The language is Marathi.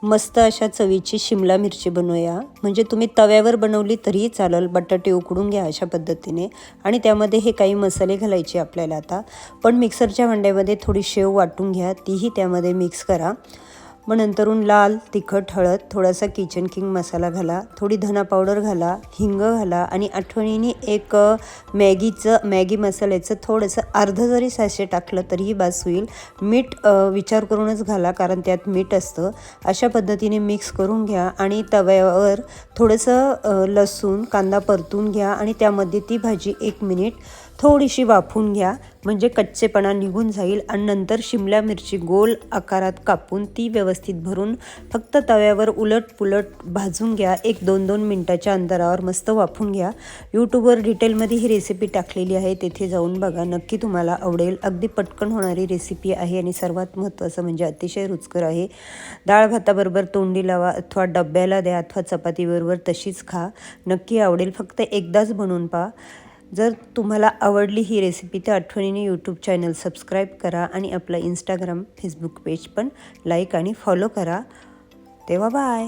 मस्त अशा चवीची शिमला मिरची बनवूया। म्हणजे तुम्ही तव्यावर बनवली तरीही चालेल। बटाटे उकडून घ्या अशा पद्धतीने आणि त्यामध्ये हे काही मसाले घालायचे आपल्याला आता। पण मिक्सरच्या भांड्यामध्ये थोडी शेव वाटून घ्या, तीही त्यामध्ये मिक्स करा। मग नंतरून लाल तिखट, हळद, थोडासा किचन किंग मसाला घाला, थोडी धना पावडर घाला, हिंग घाला आणि आठवणीने एक मॅगी मसाल्याचं थोडंसं अर्ध जरी सॅशे टाकलं तरीही बस होईल। मीठ विचार करूनच घाला, कारण त्यात मीठ असतं। अशा पद्धतीने मिक्स करून घ्या आणि तव्यावर थोडंसं लसूण कांदा परतून घ्या आणि त्यामध्ये ती भाजी 1 मिनिट थोडीशी वाफून घ्या, म्हणजे कच्चेपणा निघून जाईल। आणि नंतर शिमला मिरची गोल आकारात कापून ती व्यवस्थित भरून फक्त तव्यावर उलट पुलट भाजून घ्या। 1-2 मिनिटाच्या अंतरावर मस्त वाफून घ्या। यूट्यूबवर डिटेलमध्ये ही रेसिपी टाकलेली आहे, तेथे जाऊन बघा, नक्की तुम्हाला आवडेल। अगदी पटकन होणारी रेसिपी आहे आणि सर्वात महत्त्वाचं म्हणजे अतिशय रुचकर आहे। डाळ भाताबरोबर तोंडी लावा अथवा डब्याला द्या अथवा चपातीबरोबर तशीच खा, नक्की आवडेल। फक्त एकदाच बनवून पहा। जर तुम्हाला आवडली ही रेसिपी तर आठवणीने यूट्यूब चॅनल सबस्क्राईब करा आणि आपलं इंस्टाग्राम फेसबुक पेज पण लाईक आणि फॉलो करा। तेव्हा बाय।